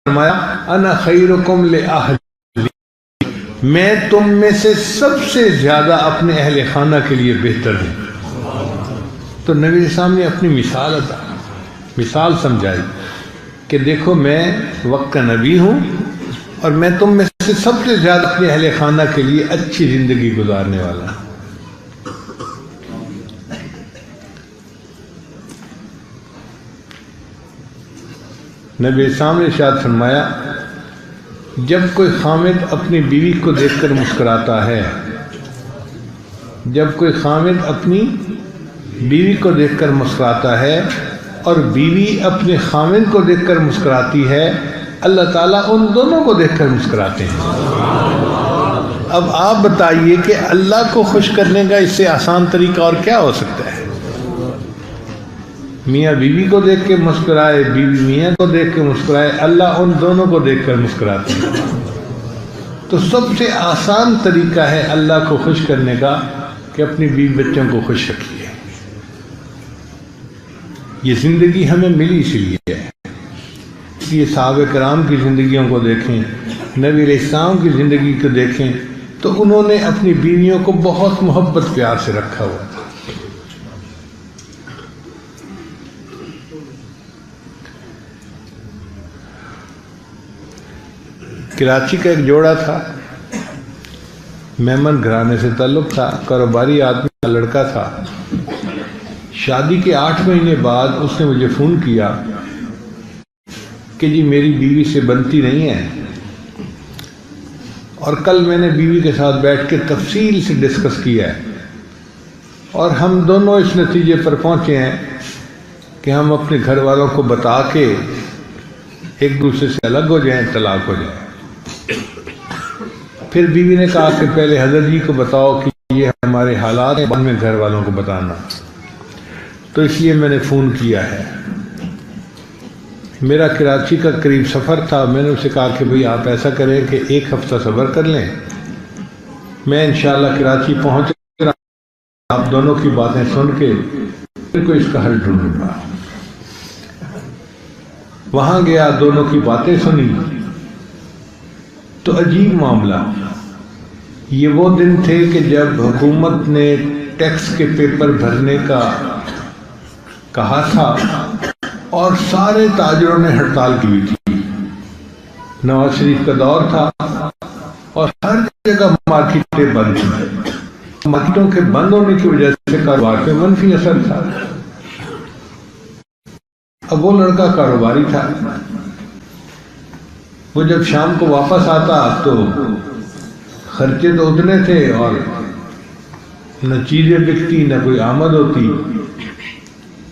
فرمایا انا خیرکم لأہلی، میں تم میں سے سب سے زیادہ اپنے اہل خانہ کے لیے بہتر ہوں۔ تو نبی علیہ السلام نے اپنی مثال سمجھائی کہ دیکھو میں وقت کا نبی ہوں اور میں تم میں سے سب سے زیادہ اپنے اہل خانہ کے لیے اچھی زندگی گزارنے والا ہوں۔ نبی السلام نے ارشاد فرمایا جب کوئی خامد اپنی بیوی کو دیکھ کر مسکراتا ہے، جب کوئی خامد اپنی بیوی کو دیکھ کر مسکراتا ہے اور بیوی اپنے خامد کو دیکھ کر مسکراتی ہے، اللہ تعالیٰ ان دونوں کو دیکھ کر مسکراتے ہیں۔ اب آپ بتائیے کہ اللہ کو خوش کرنے کا اس سے آسان طریقہ اور کیا ہو سکتا ہے؟ میاں بیوی کو دیکھ کے مسکرائے، بیوی میاں کو دیکھ کے مسکرائے، اللہ ان دونوں کو دیکھ کر مسکراتے ہیں۔ تو سب سے آسان طریقہ ہے اللہ کو خوش کرنے کا کہ اپنی بیوی بچوں کو خوش رکھیے۔ یہ زندگی ہمیں ملی اسی لیے ہے، اس لیے صحابہ کرام کی زندگیوں کو دیکھیں، نبی علیہ السلام کی زندگی کو دیکھیں تو انہوں نے اپنی بیویوں کو بہت محبت پیار سے رکھا ہوا تھا۔ کراچی کا ایک جوڑا تھا، میمن گھرانے سے تعلق تھا، کاروباری آدمی کا لڑکا تھا۔ شادی کے 8 مہینے بعد اس نے مجھے فون کیا کہ جی میری بیوی سے بنتی نہیں ہے، اور کل میں نے بیوی کے ساتھ بیٹھ کے تفصیل سے ڈسکس کیا ہے اور ہم دونوں اس نتیجے پر پہنچے ہیں کہ ہم اپنے گھر والوں کو بتا کے ایک دوسرے سے الگ ہو جائیں، طلاق ہو جائے۔ پھر بیوی نے کہا کہ پہلے حضرت جی کو بتاؤ کہ یہ ہمارے حالات ہیں، بعد میں گھر والوں کو بتانا۔ تو اس لیے میں نے فون کیا ہے۔ میرا کراچی کا قریب سفر تھا، میں نے اسے کہا کہ بھئی آپ ایسا کریں کہ 1 ہفتہ صبر کر لیں، میں انشاءاللہ کراچی پہنچ کر آپ دونوں کی باتیں سن کے پھر کو اس کا حل ڈھونڈوں گا۔ وہاں گیا، دونوں کی باتیں سنی تو عجیب معاملہ، یہ وہ دن تھے کہ جب حکومت نے ٹیکس کے پیپر بھرنے کا کہا تھا اور سارے تاجروں نے ہڑتال کی ہوئی تھی۔ نواز شریف کا دور تھا اور ہر جگہ مارکیٹیں بند تھیں۔ مارکیٹوں کے بند ہونے کی وجہ سے کاروبار پہ منفی اثر تھا۔ اب وہ لڑکا کاروباری تھا، وہ جب شام کو واپس آتا تو خرچے تو اتنے تھے اور نہ چیزیں بکتی نہ کوئی آمد ہوتی،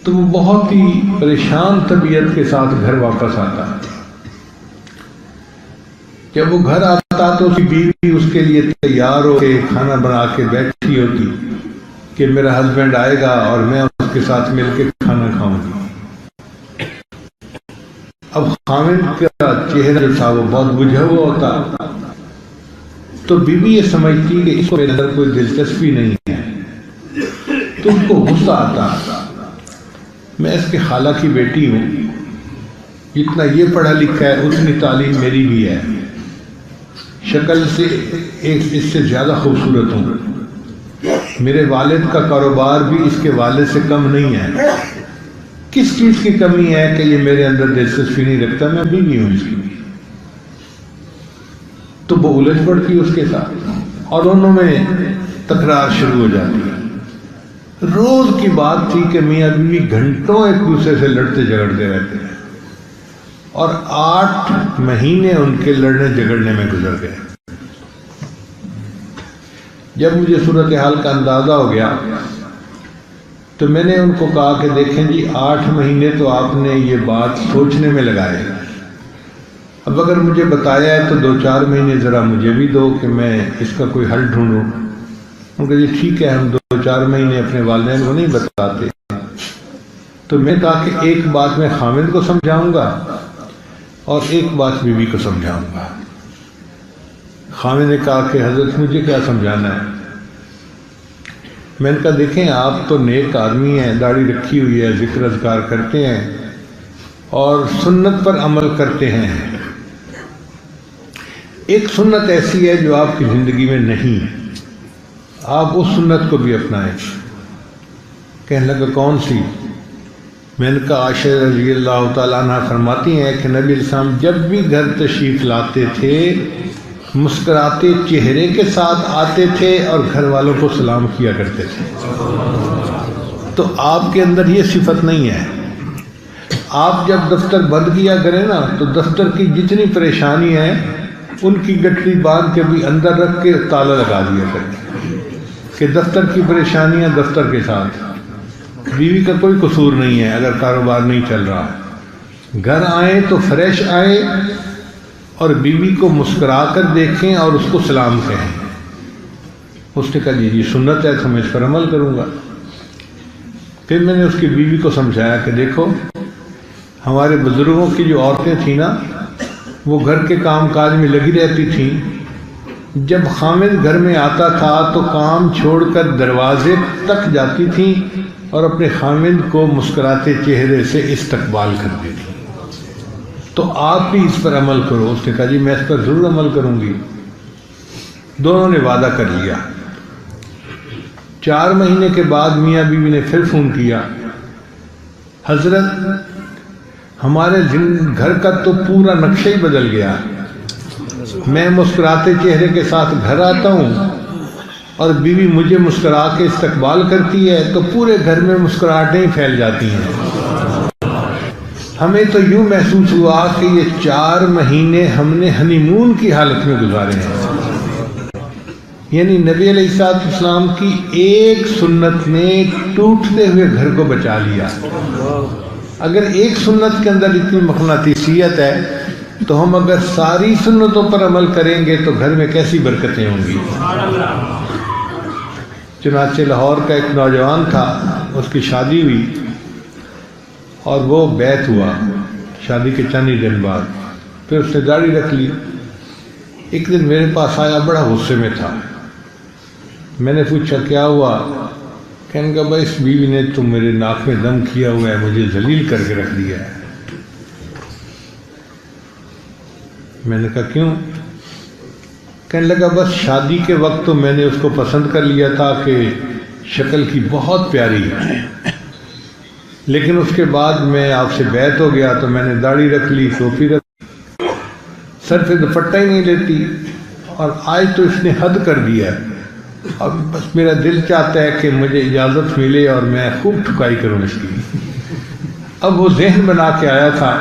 تو وہ بہت ہی پریشان طبیعت کے ساتھ گھر واپس آتا۔ جب وہ گھر آتا تو اس کی بیوی اس کے لیے تیار ہو کے کھانا بنا کے بیٹھی ہوتی کہ میرا ہسبینڈ آئے گا اور میں اس کے ساتھ مل کے کھانا کھاؤں گی۔ اب خامد کا چہرہ جو تھا وہ بہت بجھا ہوا ہوتا، تو بیوی یہ سمجھتی کہ اس کو میرے اندر کوئی دلچسپی نہیں ہے، تو اس کو غصہ آتا۔ میں اس کے خالہ کی بیٹی ہوں، جتنا یہ پڑھا لکھا ہے اتنی تعلیم میری بھی ہے، شکل سے اس سے زیادہ خوبصورت ہوں، میرے والد کا کاروبار بھی اس کے والد سے کم نہیں ہے، کس چیز کی کمی ہے کہ یہ میرے اندر دلچسپی نہیں رکھتا، میں بیوی ہوں اس کی۔ تو وہ الجھ پڑتی اس کے ساتھ اور دونوں میں تکرار شروع ہو جاتی ہے۔ روز کی بات تھی کہ میاں بیوی گھنٹوں ایک دوسرے سے لڑتے جھگڑتے رہتے ہیں، اور 8 مہینے ان کے لڑنے جھگڑنے میں گزر گئے۔ جب مجھے صورتحال کا اندازہ ہو گیا تو میں نے ان کو کہا کہ دیکھیں جی 8 مہینے تو آپ نے یہ بات سوچنے میں لگائے، اب اگر مجھے بتایا ہے تو 2-4 مہینے ذرا مجھے بھی دو کہ میں اس کا کوئی حل ڈھونڈوں۔ ان کو جی ٹھیک ہے، ہم 2-4 مہینے اپنے والدین کو نہیں بتاتے۔ تو میں نے کہا کہ ایک بات میں خامد کو سمجھاؤں گا اور ایک بات بیوی کو سمجھاؤں گا۔ خامد نے کہا کہ حضرت مجھے کیا سمجھانا ہے؟ میں نے کہا دیکھیں آپ تو نیک آدمی ہیں، داڑھی رکھی ہوئی ہے، ذکر اذکار کرتے ہیں اور سنت پر عمل کرتے ہیں، ایک سنت ایسی ہے جو آپ کی زندگی میں نہیں ہے، آپ اس سنت کو بھی اپنائیں۔ کہنے لگا کون سی؟ میں نے کہا عائشہ رضی اللہ تعالیٰ عنہ فرماتی ہیں کہ نبی علیہ السلام جب بھی گھر تشریف لاتے تھے مسکراتے چہرے کے ساتھ آتے تھے اور گھر والوں کو سلام کیا کرتے تھے۔ تو آپ کے اندر یہ صفت نہیں ہے۔ آپ جب دفتر بند کیا کریں نا تو دفتر کی جتنی پریشانی ہے ان کی گٹھڑی باندھ کے بھی اندر رکھ کے تالا لگا دیا کریں کہ دفتر کی پریشانیاں دفتر کے ساتھ، بیوی کا کوئی قصور نہیں ہے اگر کاروبار نہیں چل رہا ہے۔ گھر آئیں تو فریش آئیں اور بیوی کو مسکرا کر دیکھیں اور اس کو سلام کہیں۔ اس نے کہا جی یہ سنت ہے تو میں اس پر عمل کروں گا۔ پھر میں نے اس کی بیوی کو سمجھایا کہ دیکھو ہمارے بزرگوں کی جو عورتیں تھیں نا وہ گھر کے کام کاج میں لگی رہتی تھیں، جب خامد گھر میں آتا تھا تو کام چھوڑ کر دروازے تک جاتی تھیں اور اپنے خامد کو مسکراتے چہرے سے استقبال کرتی تھیں۔ تو آپ بھی اس پر عمل کرو۔ اس نے کہا جی میں اس پر ضرور عمل کروں گی۔ دونوں نے وعدہ کر لیا۔ 4 مہینے کے بعد میاں بیوی نے پھر فون کیا، حضرت ہمارے گھر کا تو پورا نقشہ ہی بدل گیا، میں مسکراتے چہرے کے ساتھ گھر آتا ہوں اور بیوی مجھے مسکرا کے استقبال کرتی ہے تو پورے گھر میں مسکراہٹیں پھیل جاتی ہیں۔ ہمیں تو یوں محسوس ہوا کہ یہ 4 مہینے ہم نے ہنی مون کی حالت میں گزارے ہیں۔ یعنی نبی علیہ السلام کی ایک سنت نے ٹوٹتے ہوئے گھر کو بچا لیا۔ اگر ایک سنت کے اندر اتنی مقناطیسیت ہے تو ہم اگر ساری سنتوں پر عمل کریں گے تو گھر میں کیسی برکتیں ہوں گی۔ چنانچہ لاہور کا ایک نوجوان تھا، اس کی شادی ہوئی اور وہ بیعت ہوا شادی کے چند ہی دن بعد۔ پھر اس نے داڑھی رکھ لی۔ ایک دن میرے پاس آیا، بڑا غصے میں تھا۔ میں نے پوچھا کیا ہوا؟ کہنے کا بھائی اس بیوی نے تو میرے ناک میں دم کیا ہوا ہے، مجھے ذلیل کر کے رکھ دیا ہے۔ میں نے کہا کیوں؟ کہنے لگا بس شادی کے وقت تو میں نے اس کو پسند کر لیا تھا کہ شکل کی بہت پیاری ہے، لیکن اس کے بعد میں آپ سے بیعت ہو گیا تو میں نے داڑھی رکھ لی، ٹوپی رکھ لی، سر پہ دوپٹہ ہی نہیں لیتی، اور آج تو اس نے حد کر دیا ہے۔ اب بس میرا دل چاہتا ہے کہ مجھے اجازت ملے اور میں خوب ٹھکائی کروں اس کی۔ اب وہ ذہن بنا کے آیا تھا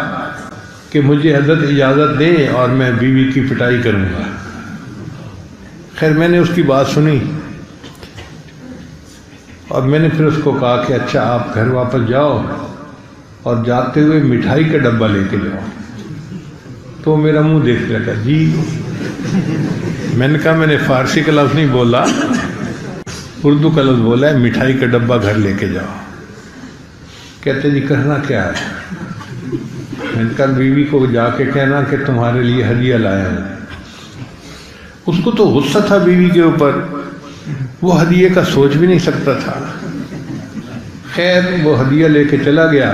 کہ مجھے حضرت اجازت دیں اور میں بیوی کی پٹائی کروں گا۔ خیر میں نے اس کی بات سنی اور میں نے پھر اس کو کہا کہ اچھا آپ گھر واپس جاؤ اور جاتے ہوئے مٹھائی کا ڈبہ لے کے جاؤ۔ تو میرا منہ دیکھ لگا جی۔ میں نے کہا میں نے فارسی کا لفظ نہیں بولا، اردو کا لفظ بولا ہے، مٹھائی کا ڈبہ گھر لے کے جاؤ۔ کہتے جی کرنا کیا ہے؟ میں نے کہا بیوی کو جا کے کہنا کہ تمہارے لیے ہدیہ لایا ہوں۔ اس کو تو غصہ تھا بیوی کے اوپر، وہ ہدیے کا سوچ بھی نہیں سکتا تھا۔ خیر وہ ہدیہ لے کے چلا گیا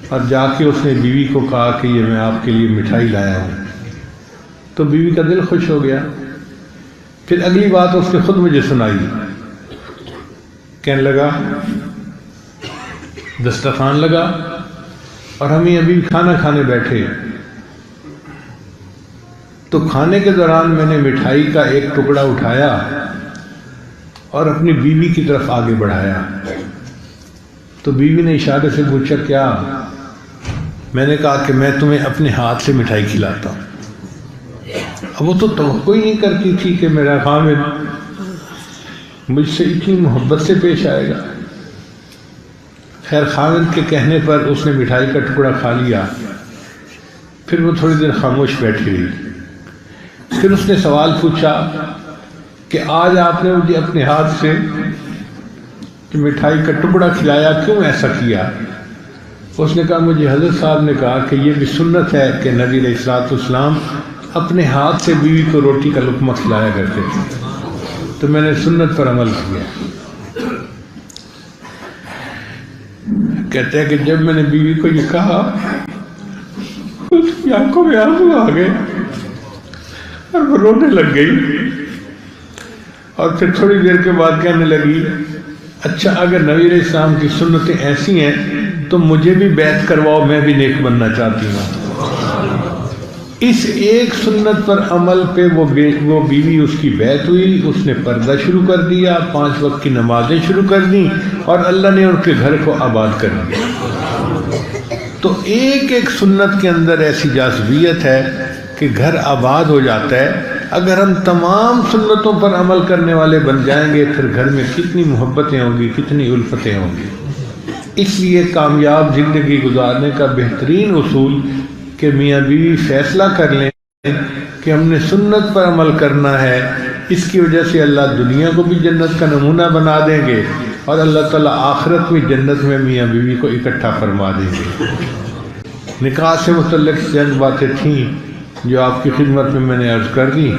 اور جا کے اس نے بیوی کو کہا کہ یہ میں آپ کے لیے مٹھائی لایا ہوں۔ تو بیوی کا دل خوش ہو گیا۔ پھر اگلی بات اس نے خود مجھے سنائی، کہنے لگا دسترخوان لگا اور ہمیں ابھی کھانا کھانے بیٹھے، تو کھانے کے دوران میں نے مٹھائی کا ایک ٹکڑا اٹھایا اور اپنی بیوی کی طرف آگے بڑھایا۔ تو بیوی نے اشارے سے پوچھا کیا؟ میں نے کہا کہ میں تمہیں اپنے ہاتھ سے مٹھائی کھلاتا ہوں۔ اب وہ تو توقع ہی نہیں کرتی تھی کہ میرا خامد مجھ سے اتنی محبت سے پیش آئے گا۔ خیر خامد کے کہنے پر اس نے مٹھائی کا ٹکڑا کھا لیا۔ پھر وہ تھوڑی دیر خاموش بیٹھی رہی۔ پھر اس نے سوال پوچھا کہ آج آپ نے مجھے اپنے ہاتھ سے مٹھائی کا ٹکڑا کھلایا، کیوں ایسا کیا؟ اس نے کہا مجھے حضرت صاحب نے کہا کہ یہ بھی سنت ہے کہ نبی علیہ الصلوۃ والسلام اپنے ہاتھ سے بیوی کو روٹی کا لقمہ کھلایا کرتے تھے، تو میں نے سنت پر عمل کیا۔ کہتے ہیں کہ جب میں نے بیوی کو یہ کہا اس کی آنکھوں میں آنسو آ گئے۔ اور وہ رونے لگ گئی اور پھر تھوڑی دیر کے بعد کہنے لگی اچھا اگر نبی علیہ السلام کی سنتیں ایسی ہیں تو مجھے بھی بیعت کرواؤ، میں بھی نیک بننا چاہتی ہوں۔ اس ایک سنت پر عمل پہ وہ بیوی اس کی بیعت ہوئی، اس نے پردہ شروع کر دیا، 5 وقت کی نمازیں شروع کر دیں اور اللہ نے ان کے گھر کو آباد کر دیا۔ تو ایک ایک سنت کے اندر ایسی جاذبیت ہے کہ گھر آباد ہو جاتا ہے۔ اگر ہم تمام سنتوں پر عمل کرنے والے بن جائیں گے پھر گھر میں کتنی محبتیں ہوں گی، کتنی الفتیں ہوں گی۔ اس لیے کامیاب زندگی گزارنے کا بہترین اصول کہ میاں بیوی فیصلہ کر لیں کہ ہم نے سنت پر عمل کرنا ہے، اس کی وجہ سے اللہ دنیا کو بھی جنت کا نمونہ بنا دیں گے اور اللہ تعالیٰ آخرت میں جنت میں میاں بیوی کو اکٹھا فرما دیں گے۔ نکاح سے متعلق چند باتیں تھیں جو آپ کی خدمت میں نے عرض کر دی۔